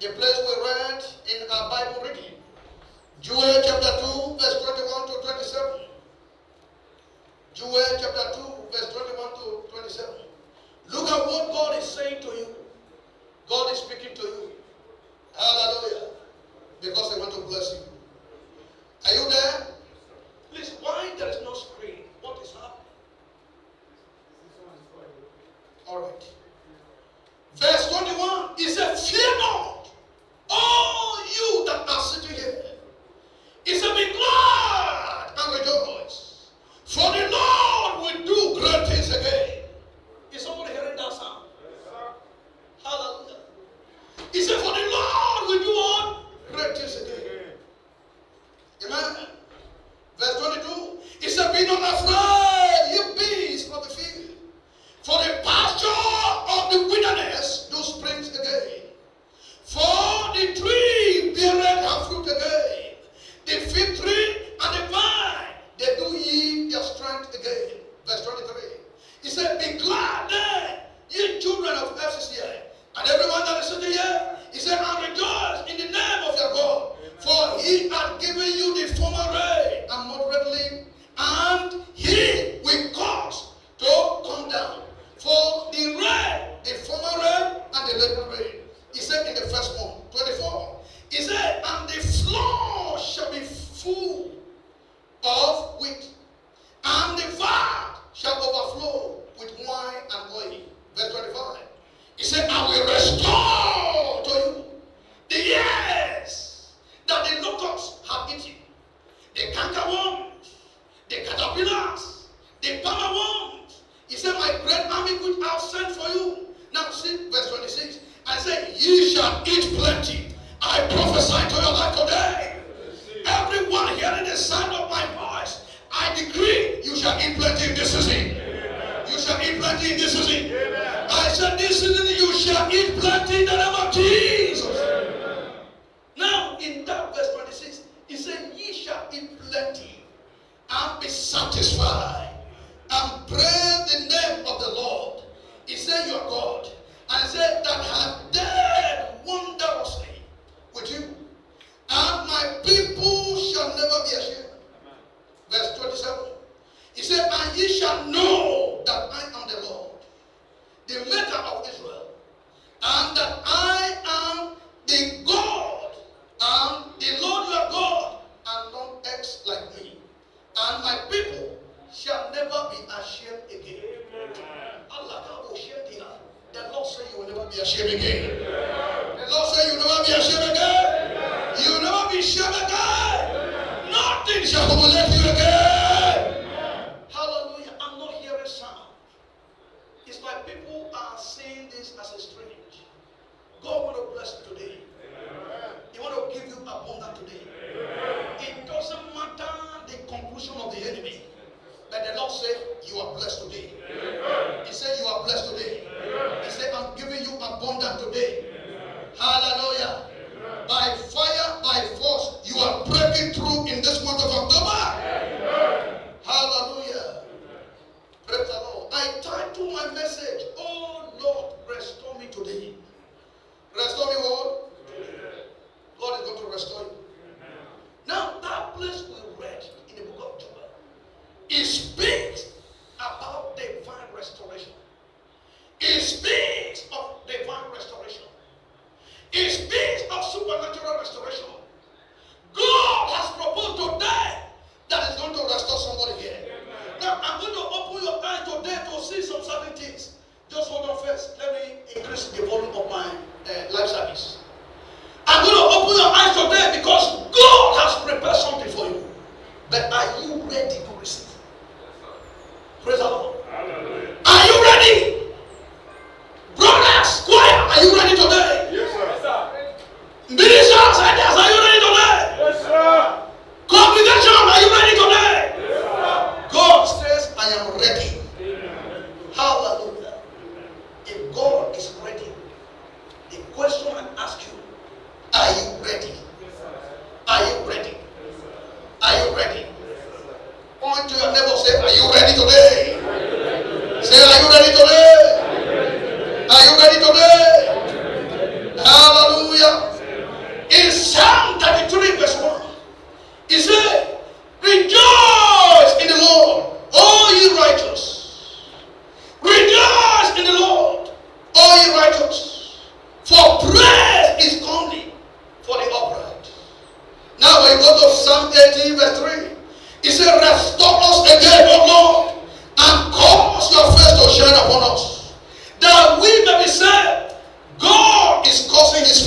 the place we read in our Bible reading. Joel chapter 2, verse 21 to 27. Joel chapter 2, verse 21 to 27. Look at what God is saying to you. God is speaking to you. Hallelujah. Because I want to bless you. Are you there? Please, why there is no screen? What is happening? Alright. Verse 21, he said, fear not, all you that are sitting here. He said, be glad and rejoice, for the Lord will do great things again. Is somebody hearing that sound? Yes, hallelujah. He said, for the Lord will do what? Great things again. Amen. Verse 22, he said, be not afraid, ye beasts of the field, for the pasture of the wilderness do springs again. For the tree beareth her fruit again. The fig tree and the vine, they do yield their strength again. Verse 23. He said, be glad then, ye children of Ephesus here, and everyone that is sitting here. He said, and rejoice in the name of your God. Amen. For he hath given you the former rain and moderately, and he will cause to come down. For the rain, the former rain and the later rain. He said in the first one, 24. He said, and the floor shall be full of wheat, and the vat shall overflow with wine and oil. Verse 25. He said, I will restore to you the years that the locusts have eaten, the cankerworms, the caterpillars, the palmer worms. He said, my great army which I have sent for you. Now see verse 26. I said, ye shall eat plenty. I prophesy to your life today. Everyone hearing the sound of my voice, I decree you shall eat plenty in this season. You shall eat plenty in this season. I said this season you shall eat plenty in the name of Jesus. Now in that verse 26, he said, ye shall eat plenty and be satisfied and praise the name of the Lord. He said, your God. And said, that hath dealt wondrously with you, and my people shall never be ashamed. Amen. Verse 27. He said, and ye shall know that I am the Lord, the maker of Israel, and that I am the God, and the Lord your God, and none else like me. And my people shall never be ashamed again. Allah, the Lord said you will never be ashamed again. The Lord said you will never be ashamed again. You will never be ashamed again. Nothing shall humiliate you again. Hallelujah. I'm not hearing sound. It's like people are saying this as a strange. God want to bless you today. He want to give you abundance today. It doesn't matter the conclusion of the enemy. But the Lord said, you are blessed today. He said, you are blessed today. He said, I'm giving you abundance today. Hallelujah. By fire, by force, you are breaking through in this month of October. Hallelujah. Praise the Lord. I title my message, oh Lord, restore me today. Restore me what? God is going to restore you. Now, that place we read in the book of Joel, it speaks about divine restoration. It speaks of divine restoration. It speaks of supernatural restoration. God has proposed today that is going to restore somebody here. Now, I'm going to open your eyes today to see some certain things. Just hold on first. Let me increase the volume of my live service. I'm going to open your eyes today because God has prepared something for you. But are you ready to receive? Praise the Lord. Hallelujah. Are you ready? Brothers, choir, are you ready today? Yes, sir. Ministers, are you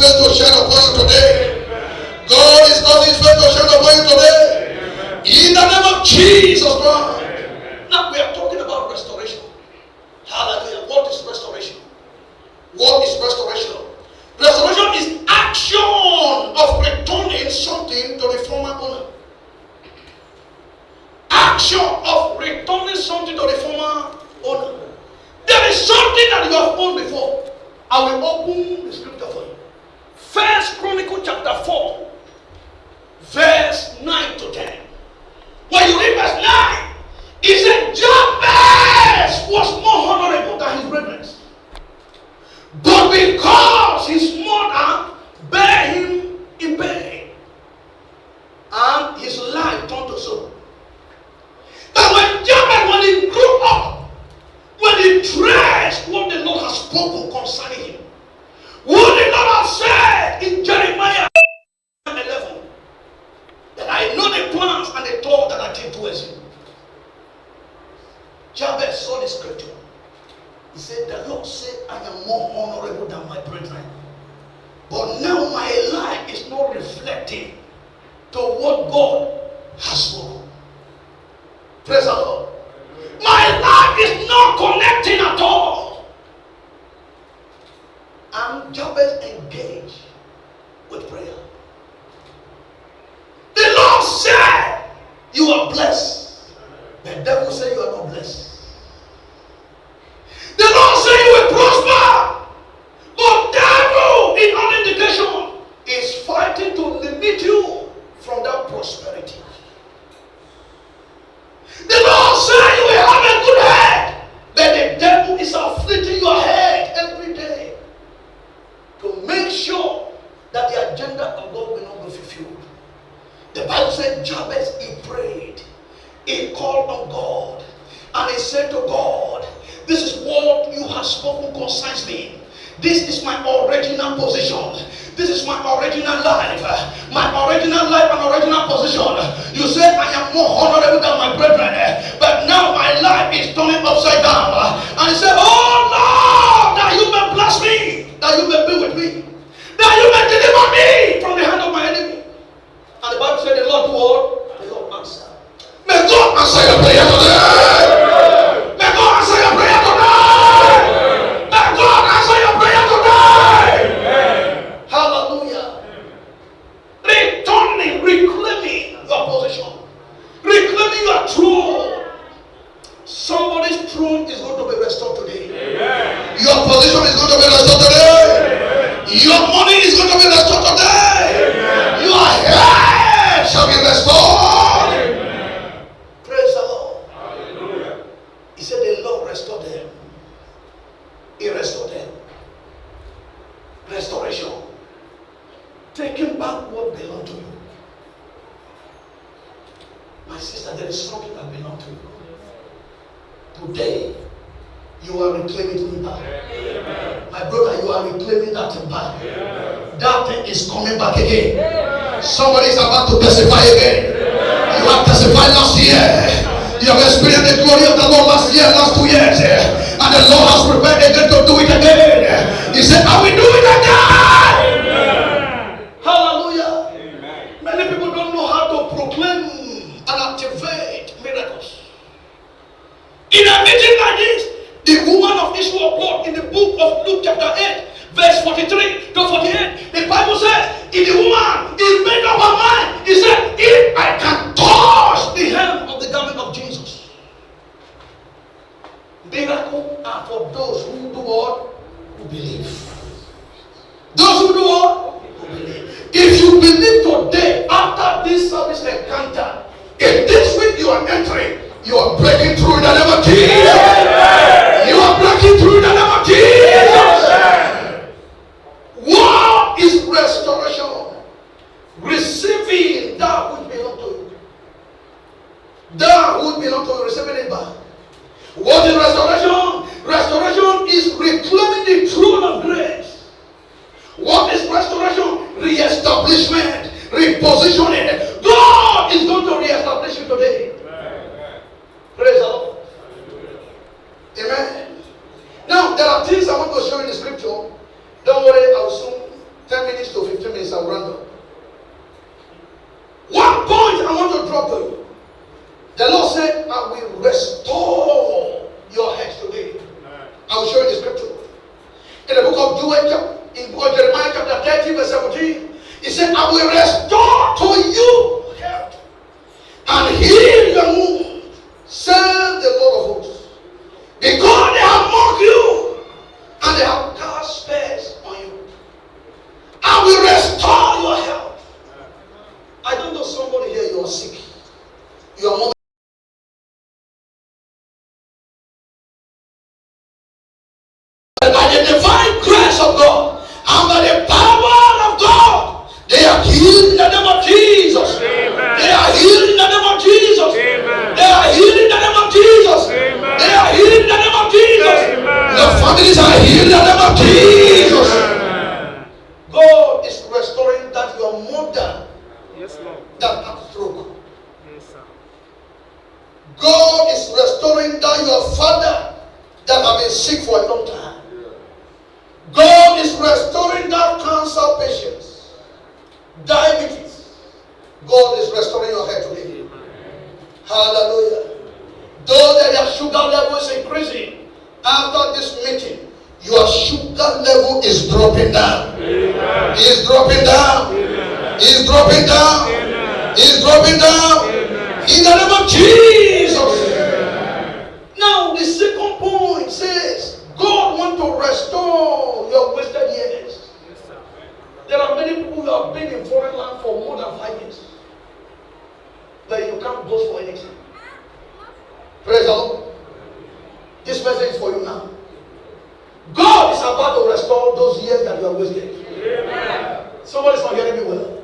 face to shine upon you today. God is causing his face to shine upon you today. In the name of Jesus Christ. Now we are talking about restoration. Hallelujah. What is restoration? What is restoration? Restoration is action of returning something to the former owner. Action of returning something to the former owner. There is something that you have owned before. I will open the scripture for you. First Chronicle chapter 4, verse 9 to 10. When you read verse 9, it said Jabez was more honorable than his brethren. But because his mother bare him in pain, and his life turned to sorrow. But when Jabez, when he grew up, when he traced what the Lord has spoken concerning him, what the Lord has said in Jeremiah 11, that I know the plans and the thought that I think towards you. Jabez saw the scripture. He said, the Lord said, I am more honorable than my brethren. But now my life is not reflecting to what God has spoken. Praise the Lord. My life is not connecting at all. And Jabez engaged with prayer. The Lord said, you are blessed. The devil said you are not blessed. The Lord said you will prosper. But devil, in all indication, is fighting to limit you from that prosperity. The Lord said you will have a good head. But the devil is afflicting your head every day to make sure that the agenda of God will not be fulfilled. The Bible said Jabez, he prayed. He called on God. And he said to God, this is what you have spoken concerns me. This is my original position. This is my original life. My original life and original position. You said I am more honorable than my brethren. But now my life is turning upside down. And he said, oh Lord, that you may bless me. That you may be with me. That you may deliver me from the hand of my enemy. And the Bible said the Lord do what? The Lord answer. May God answer your prayer today. May God answer your prayer today. May God answer your prayer today. Hallelujah. Returning, reclaiming your position. Reclaiming your throne. Somebody's throne is going to be restored today. Amen. Your position is going to be restored today. Amen. Your money is going to be restored today. Amen. Your head shall be restored. Amen. Praise the Lord. Hallelujah. He said the Lord restored them. He restored them. Restoration. Taking back what belonged to you. My sister, there is something that belongs to you. Today, you are reclaiming it back. Amen. My brother, you are reclaiming that thing back. Amen. That thing is coming back again. Amen. Somebody is about to testify again. Amen. You have testified last year. You have experienced the glory of the Lord last year, last 2 years. And the Lord has prepared again to do it again. He said, I will do it again. Amen. Hallelujah. Amen. Many people don't know how to proclaim and activate miracles. In a meeting like this, the woman of issue of blood in the book of Luke chapter 8, verse 43 to 48, the Bible says, in the woman, he made up her mind. He said, if I can touch the hem of the garment of Jesus. Miracles are for those who do what? Who believe. Those who do what? Who believe. If you believe today, after this service encounter, if this week you are entering, you are breaking through in the name of Jesus. Amen. You are breaking through in the name of Jesus. Amen. What is restoration? Receiving that which belongs to you. That which belongs to you, receiving it back. What is restoration? Restoration is reclaiming the throne of grace. What is restoration? Re-establishment, repositioning. God is going to re-establish you today. Praise the Lord. Amen. Now, there are things I want to show you in the scripture. Don't worry, I will soon, 10 minutes. minutes to 15 minutes, I'll run down. One point I want to drop to you. The Lord said, I will restore your head today. I will show you the scripture. In the book of Jeremiah chapter 30 verse 17, he said, I will restore to you health and heal your wounds, says the Lord of hosts. Because they have mocked you and they have cast spares on you, I will restore your health. I don't know somebody here, you are sick. You are more. By the divine grace of God and by the power of God, they are healed in the name of Jesus. Amen. They are healed in the name of Jesus. Amen. They are healed in the name of Jesus. Amen. They are healed in the name of Jesus. Amen. Your families are healed in the name of Jesus. Amen. God is restoring that your mother, yes, Lord, that had stroke. Yes, sir. God is restoring that your father that have been sick for a long time. God is restoring that cancer patients, diabetes. God is restoring your health today. Amen. Hallelujah. Though that your sugar level is increasing, after this meeting, your sugar level is dropping down. Amen. It's dropping down. Amen. It's dropping down. Amen. It's dropping down. Amen. In the name of Jesus. Amen. Now the second point says, God wants to restore your wasted years. There are many people who have been in foreign land for more than 5 years, but you can't boast for anything. Praise the Lord. This message is for you now. God is about to restore those years that you have wasted. Amen. Somebody's not hearing me well.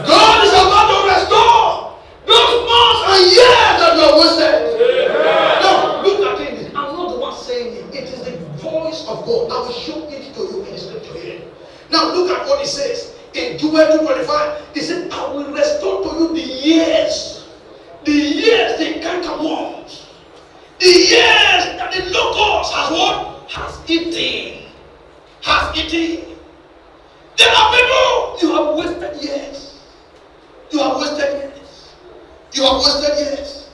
God is about to restore those months and years that you have wasted. Now, look at it. I'm not the one saying it. It is the voice of God. I will show it to you in the scripture here. Now, look at what it says in Joel 2:25. He said, I will restore to you the years. The years the cankerworms. The years that the locust has what? Has eaten. Has eaten. There are people, you have wasted years. You have wasted years. You have wasted years.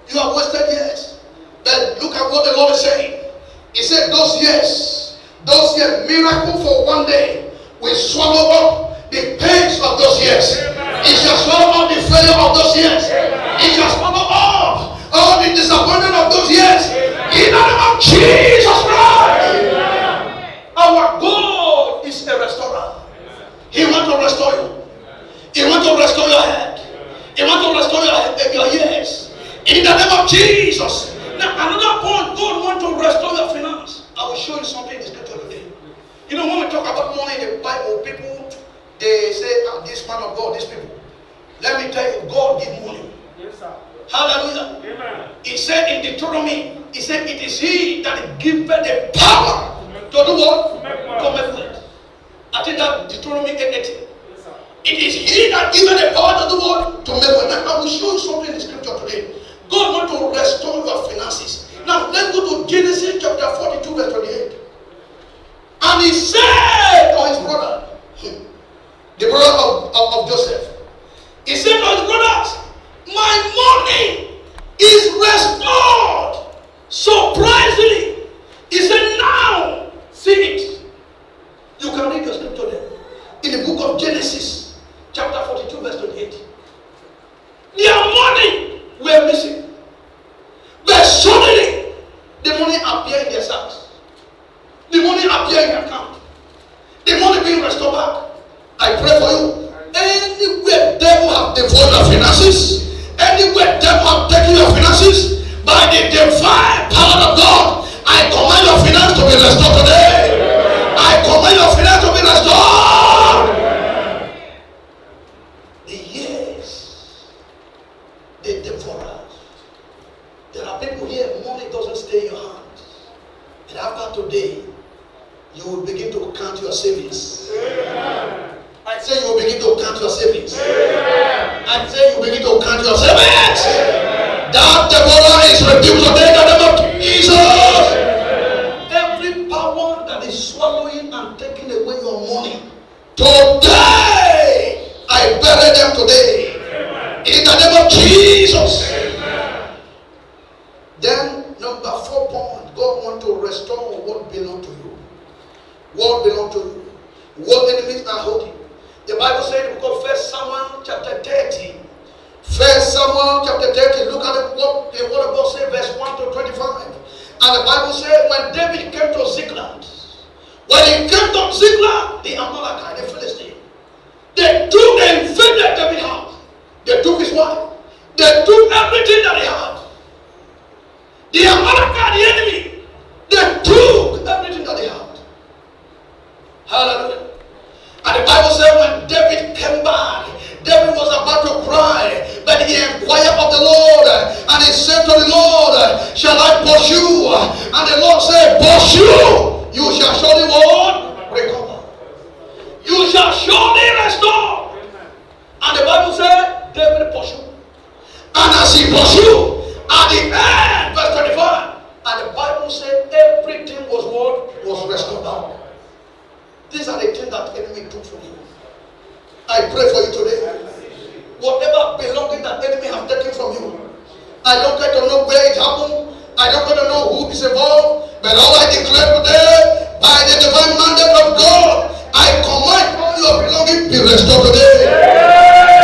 You have wasted years. But look at what the Lord is saying. He said those years, miracle for one day will swallow up the pains of those years. It shall swallow up the failure of those years. It shall swallow up all the disappointment of those years. In the name of Jesus Christ. Our God is a restorer. He wants to restore you. He wants to restore your head. He wants to restore your years. In the name of Jesus. Now, another point, God wants to restore your finance. I will show you something in the scripture today. You know, when we talk about money in the Bible, people, they say, this man of God, these people. Let me tell you, God gives money. Yes, sir. Hallelujah. Amen. He said in Deuteronomy, he said, it is he that giveth the power to do what? To make wealth. I think that Deuteronomy 8:18. Yes, it is he that giveth the power to do what? To make wealth. Now, I will show you something in the scripture today. God wants to restore your finances. Now, let's go to Genesis chapter 42, verse 28. And he said to his brother, the brother of Joseph, he said to his brothers, my money is restored. Surprisingly, he said, now see it. You can read the scripture there. In the book of Genesis, chapter 42, verse 28. Their money were missing. But suddenly, the money appeared in their sacks. The money appeared in their account. The money being restored back. I pray for you. Anywhere devil have devoured your finances, anywhere devil have taken your finances, by the divine power of God, I command your finance to be restored today. I command your finance to be restored. The years, they devour us. There are people here, money doesn't stay in your hands. And after today, you will begin to count your savings. I say you will begin to count your savings. I say you begin to count your savings. That devourer is rebuked today in the name of Jesus. Every power that is swallowing and taking away your money Today, I bury them today. In the name of Jesus. Then, number 4 point, God wants to restore what belongs to you. What belongs to you. What enemies are holding. The Bible said in the book of 1 Samuel chapter 30. 1 Samuel chapter 30. Look at what the word of God says, verse 1 to 25. And the Bible said when David came to Ziklag, when he came to Ziklag, the Amalekite, the Philistine, they invaded David's house. They took his wife. They took everything that he had. The Amalekite, the enemy, they took everything that they had. Hallelujah. And the Bible said when David came back, David was about to cry, but he inquired of the Lord, and he said to the Lord, shall I pursue? And the Lord said, pursue. You shall surely what? Recover. You shall surely restore. And the Bible said, David pursued. And as he pursued, at the end, verse 25, and the Bible said everything was what? Was restored back. These are the things that the enemy took from you. I pray for you today. Whatever belonging that enemy have taken from you, I don't get to know where it happened. I don't get to know who is involved. But all I declare today, by the divine mandate of God, I command all your belonging be restored today.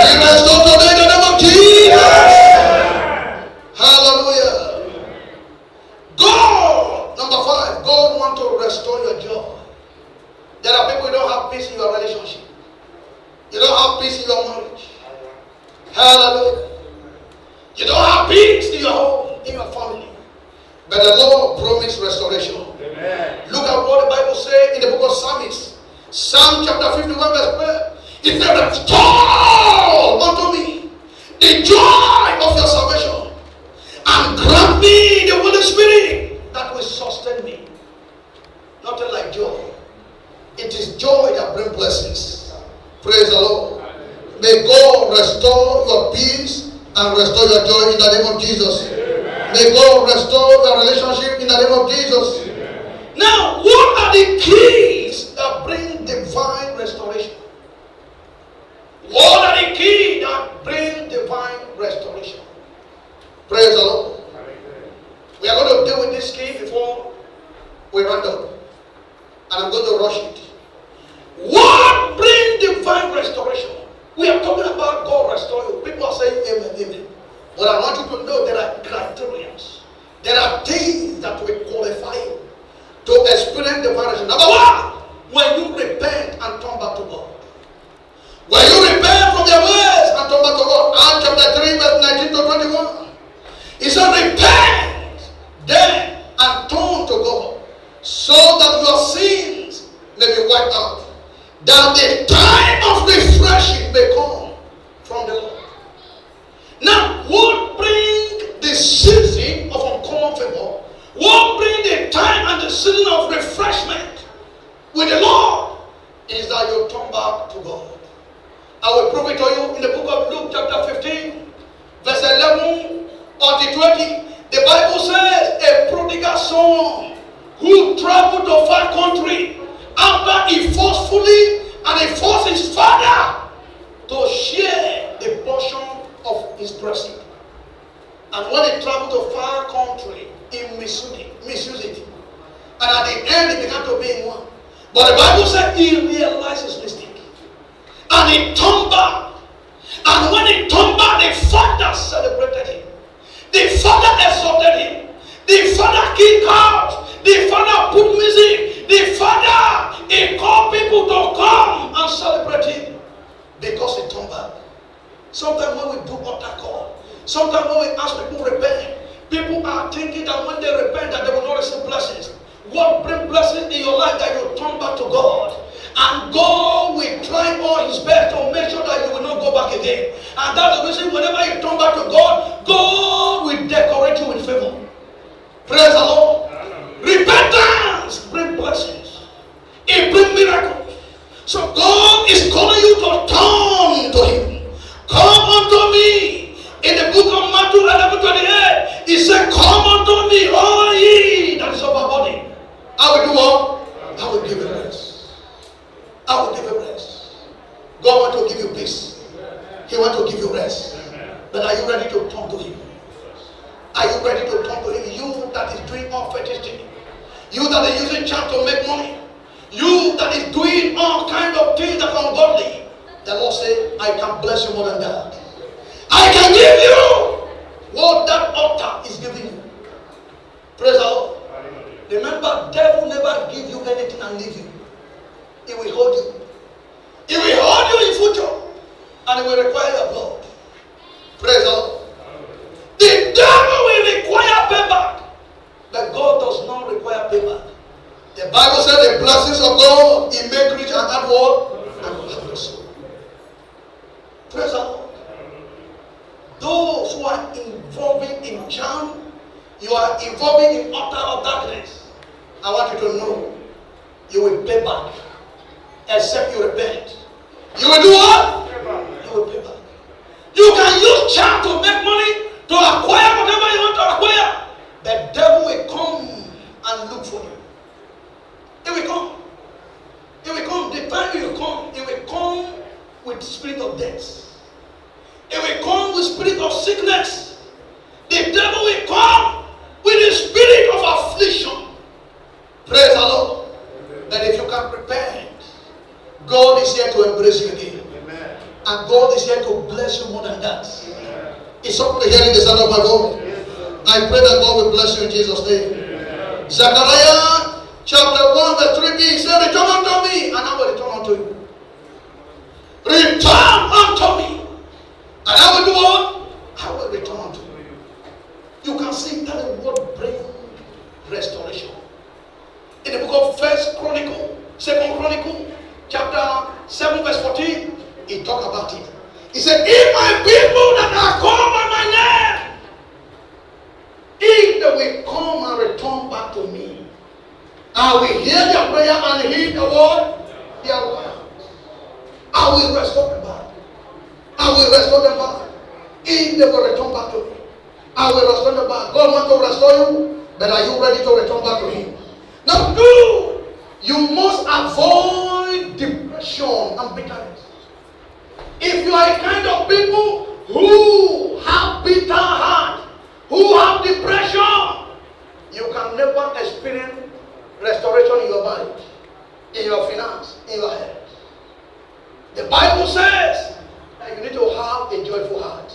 Be restored today in the name of Jesus. Hallelujah. God, number 5, God wants to restore your joy. There are people who don't have peace in your relationship. You don't have peace in your marriage. Hallelujah. You don't have peace in your home, in your family. But the Lord promised restoration. Amen. Look at what the Bible says in the book of Psalms. Psalm chapter 51 verse 12. It said, restore unto me the joy of your salvation, and grant me the Holy Spirit that will sustain me. Nothing like joy. It is joy that brings blessings. Praise the Lord. May God restore your peace and restore your joy in the name of Jesus. May God restore your relationship in the name of Jesus. Now, what are the keys that bring divine restoration? What are the keys that bring divine restoration? Praise the Lord. We are going to deal with this key before we round up. And I'm going to rush it. What brings divine restoration? We are talking about God restore you. People are saying amen, amen. But I want you to know there are criteria. There are things that will qualify you to experience divine restoration. Number 1, when you repent and turn back to God. When you repent from your ways and turn back to God. Acts chapter 3 verse 19 to 21. It said repent then and turn to God, so that your sins may be wiped out, that the time of refreshing may come from the Lord. Now, what brings the season of uncommon favor? What brings the time and the season of refreshment with the Lord is that you turn back to God. I will prove it to you in the book of Luke chapter 15 verse 11 unto 20. The Bible says a prodigal son who traveled to far country after he forcefully and he forced his father to share the portion of his blessing. And when he traveled to far country, he misused it. And at the end, he began to be in one. But the Bible said he realized his mistake. And he turned back. And when he turned back, the father celebrated him. The father exalted him. The father kicked out. The father put music. The father, he called people to come and celebrate him because he turned back. Sometimes when we do altar call, sometimes when we ask people to repent, people are thinking that when they repent that they will not receive blessings. What brings blessings in your life that you turn back to God? And God will try all his best to make sure that you will not go back again. And that's the reason whenever you turn back to God, God will decorate you with favor. Praise the Lord. Repentance brings blessings. It brings miracles. So God is calling you to turn to him. Come unto me. In the book of Matthew 11:28, he said, come unto me, all ye that is overburdened. I will do what? I will give you rest. I will give you rest. God wants to give you peace. He wants to give you rest. But are you ready to turn to Him? Are you ready to turn to Him? You that is doing all fetish things. You that is using charm to make money. You that is doing all kinds of things that are ungodly. The Lord said, I can bless you more than that. I can give you what that altar is giving you. Praise the Lord. Remember, devil never give you anything and leave you. He will hold you. He will hold you in future. And it will require your blood. Praise the Lord. The devil will require payback. But God does not require payback. The Bible says the blessings of God, He make rich and add what? And have no soul. Praise the Lord. Those who are involving in charm, you are involving in altar of darkness. I want you to know, you will pay back. Except you repent. You will do what? You will pay back. You can use charm to make money, to acquire whatever you want to acquire. The devil will come and look for you. He will come. He will come. The time he will come, he will come with the spirit of death. He will come with spirit of sickness. The devil will come with the spirit of affliction. Praise the Lord. That if you can repent, God is here to embrace you again. Amen. And God is here to bless you more than that. Amen. Is somebody hearing the sound of my voice? I pray that God will bless you in Jesus' name. Amen. Zechariah chapter 1 verse 3b, he said, return unto me, and I will return unto you. Return unto me, and I will do what? I will return unto you. You can see that the word brings restoration. In the book of First Chronicle, Second Chronicle, chapter 7 verse 14, he talked about it. He said, if my people that are called by my name, if they will come and return back to me, I will hear their prayer and hear the word, their word. I will restore them back. I will restore them back. If they will return back to me, I will restore them back. God wants to restore you, but are you ready to return back to Him? Now, you must avoid depression and bitterness. If you are a kind of people who have bitter heart, who have depression, you can never experience restoration in your marriage, in your finance, in your health. The Bible says that you need to have a joyful heart.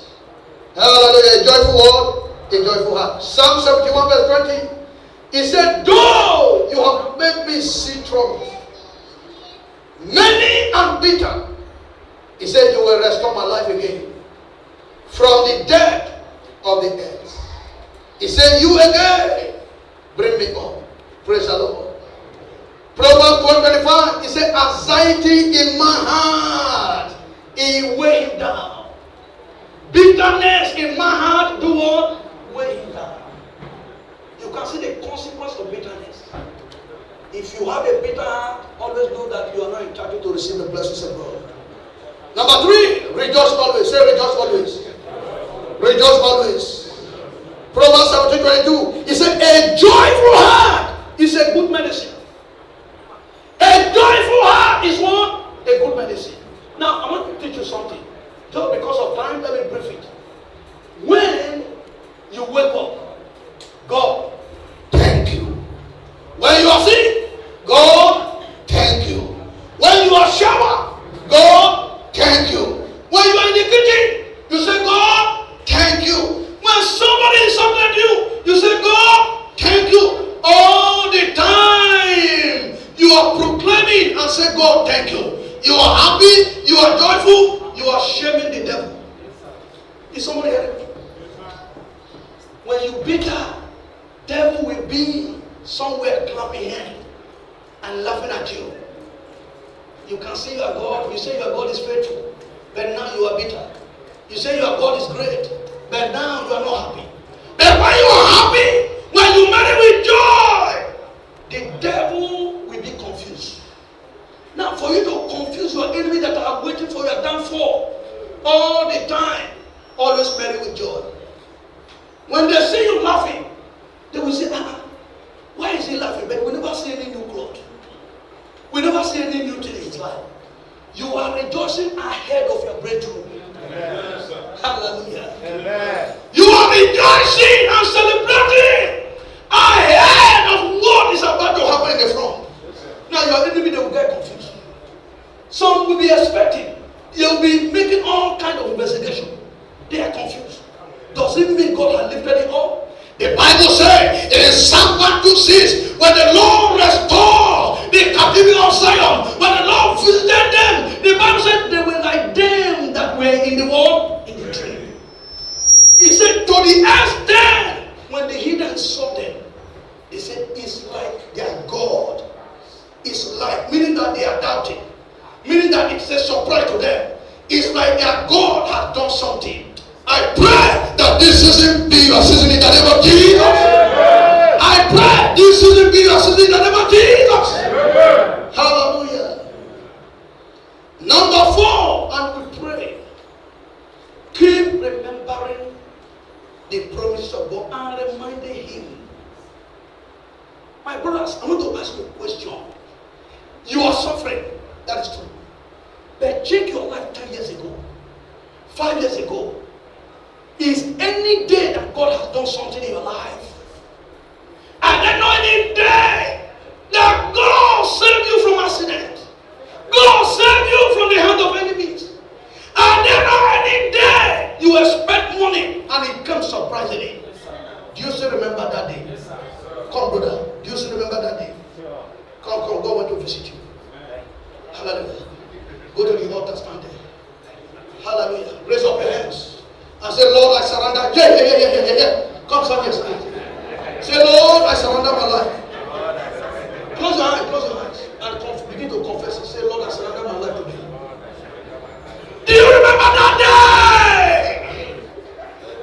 Hallelujah, a joyful heart, a joyful heart. Psalm 71 verse 20. He said, though you have made me see troubles, many and bitter, He said, you will restore my life again from the depth of the earth. He said, you again bring me up. Praise the Lord. Proverbs 1:25, he said, anxiety in my heart, it weigh him down. Bitterness in my heart, do what? Weigh him down. You can see the consequence of bitterness. If you have a bitter heart, always know that you are not entitled to receive the blessings of God. Number 3, rejoice always. Say rejoice always. Rejoice always. Proverbs 17:22. He said, a joyful heart is a good medicine. A joyful heart is what? A good medicine. Now, I want to teach you something. Just because of time, let me brief it. When you wake up, God, thank you. When you are sick, God, thank you. When you are shower, God, thank you. When you are in the kitchen, you say, God, thank you. When somebody insulted you, you say, God, thank you. All the time, you are proclaiming and say, God, thank you. You are happy, you are joyful, you are shaming the devil. Is somebody hearing me? When you bitter, devil will be somewhere clapping hands and laughing at you. You can say your God, you say your God is faithful, but now you are bitter. You say your God is great, but now you are not happy. But when you are happy, when you marry with joy, the devil will be confused. Now, for you to confuse your enemy that are waiting for your downfall all the time, always marry with joy. When they see you laughing, they will say, why is he laughing? But we never see any new clothes. We never see any new thing in his life. You are rejoicing ahead of your breakthrough. Amen. Hallelujah. Amen. You are rejoicing and celebrating ahead of what is about to happen in the front. Now your enemy, they will get confused. Some will be expecting. They will be making all kinds of investigation. They are confused. Does it mean God has lifted it up? The Bible says in Psalm 126, when the Lord restored the captivity of Zion, when the Lord visited them, the Bible said they were like them that were in the world, in the dream. He said to the extent when the heathen saw them, he said it's like their God. It's like, meaning that they are doubting, meaning that it's a surprise to them. It's like their God has done something. I pray that this season be your season in the name of Jesus. I pray this season be your season in the name of Jesus. Hallelujah. Number 4, and we pray. Keep remembering the promise of God and reminding Him. My brothers, I want to ask you a question. You are suffering. That is true. But check your life 10 years ago, 5 years ago. Is any day that God has done something in your life? And then not any day that God saved you from accident. God saved you from the hand of enemies. And then not any day you expect money and it comes surprisingly. Do you still remember that day? Come, brother. Do you still remember that day? Come, God went to visit you. Hallelujah. Go to the altar, stand there. Hallelujah. Raise up your hands. And say, Lord, I surrender. Yeah. Come, stand here, stand here. Say, Lord, I surrender my life. Close your eyes, and begin to confess and say, Lord, I surrender my life today. Do you remember that day?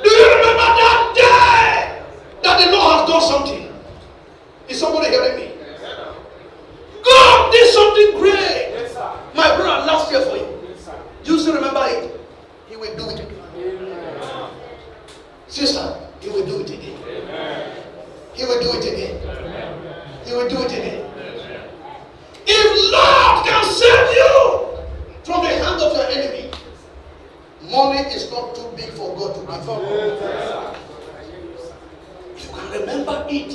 Do you remember that day that the Lord has done something? Is somebody hearing me? God did something great. My brother, last year for you. You still remember it? He will do it again. Sister, He will do it again. He will do it again. He will do it again. If Lord can save you from the hand of your enemy, money is not too big for God to give you. If you can remember it,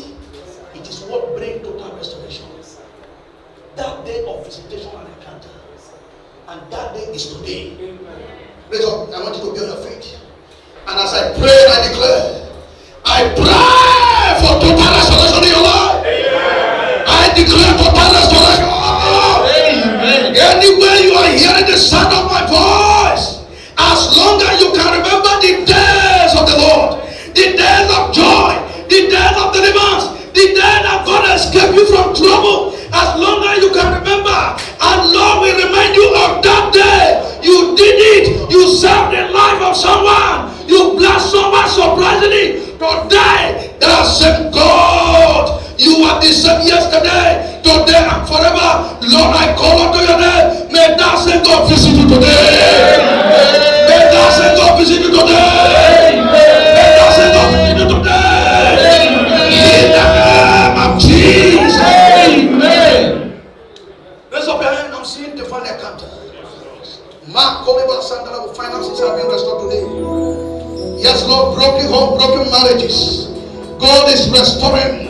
it is what brings total restoration. That day of visitation and encounter, and that day is today. Raise up. I want you to be on your feet. And as I pray, I declare, I pray for total restoration in your life. Amen. I declare total restoration. Amen. Anywhere you are hearing the sound of my voice, as long as you can remember the days of the Lord, the days of joy, the days of deliverance, the day that God escaped you from trouble, as long as you can remember, and Lord will remind you of that day. You did it. You saved the life of someone. You blessed someone surprisingly. Today, that same God, you are the same yesterday, today, and forever. Lord, I call unto your name. May that same God visit you today. May that same God visit you today. May that same God visit you today. In the name of Jesus. Amen. Raise up your hand. I'm seeing divine encounter. Mark Koliba Sandra, finances have been restored today. Yes, Lord, broken home, broken marriages. God is restoring.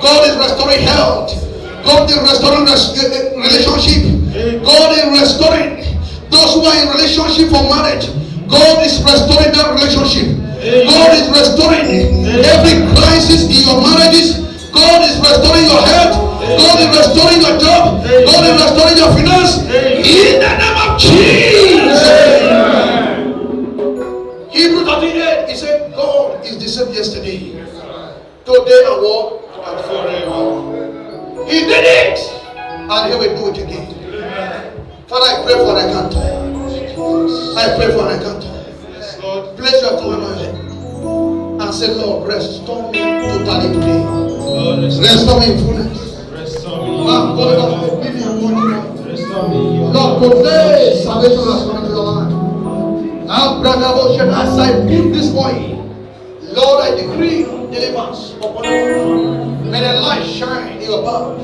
God is restoring health. God is restoring relationship. God is restoring those who are in relationship for marriage. God is restoring that relationship. God is restoring every crisis in your marriages. God is restoring your health. God is restoring your job. God is restoring your finance. In the name of Jesus. Hebrews 13:8, he said, God is the same yesterday, today, and what? And forever. He did it, and He will do it again. Father, I pray for an encounter. I pray for an encounter. Lord, place your hand on your head and say, Lord, restore me totally today. Restore me in fullness. Restore me. Lord, today salvation has come into your life. As I put this oil, Lord, I decree deliverance upon you. May the light shine in your path.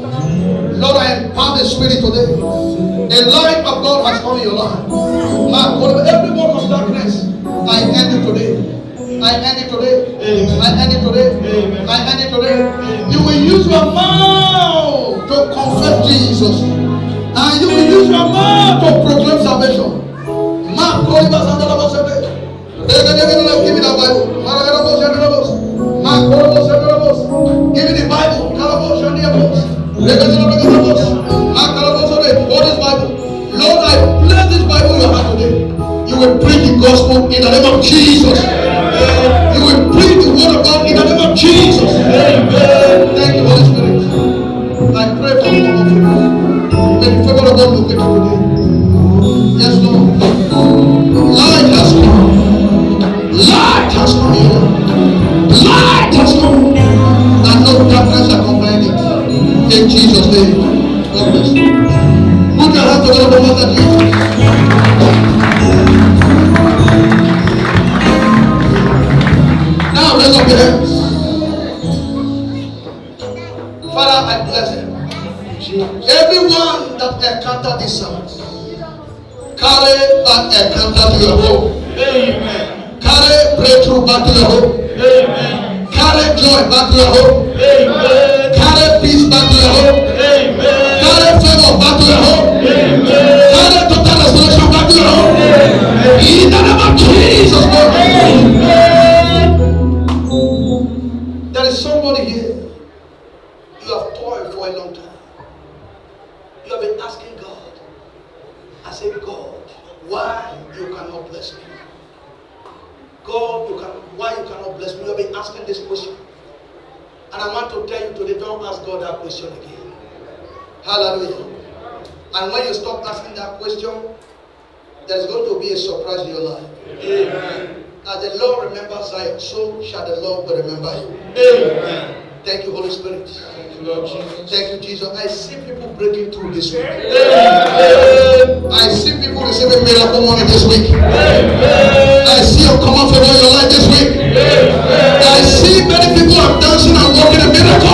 Lord, I empower the spirit today. The light of God has come in your life. Every work of darkness, I end it today. I end it today. I end it today. I end it today. You will use your mouth to confess Jesus. And you will use your mouth to proclaim salvation. Give me that Bible. Give me the Bible. What is Bible? Lord, I place this Bible in your hand today. You will preach the gospel in the name of Jesus. You will preach the word of God in the name of Jesus. Thank you, Holy Spirit. I pray for all of you. May the favor of God locate you today. Yes, Lord. Light has come. Light has come here. Light has come. And no darkness shall combine it. In Jesus' name. God bless you. Put your hands together for Master Jesus. Now raise up your hands. Father, I bless them. Everyone that encountered this service, carry that encounter to your home. Amen. Carry breakthrough back to your home. Amen. Carry joy back to your home. Amen. Carry peace back to your home. Amen. Carry favor back to your home. Amen. Carry total restoration back to your home. Amen. In the name of Jesus. Amen. There is somebody here. You have toiled for a long time. You have been asking God. I said, God, why you cannot bless me? God, why you cannot bless me? You have been asking this question. And I want to tell you today, don't ask God that question again. Hallelujah. And when you stop asking that question, there's going to be a surprise in your life. Amen. As the Lord remembers Zion, so shall the Lord remember you. Amen. Thank you, Holy Spirit. Thank you, Lord Jesus. Thank you, Jesus. I see people breaking through this week. Amen. I see people receiving miracle money this week. Amen. I see a common favor in your life this week. Amen. I see many people are dancing and walking a miracle.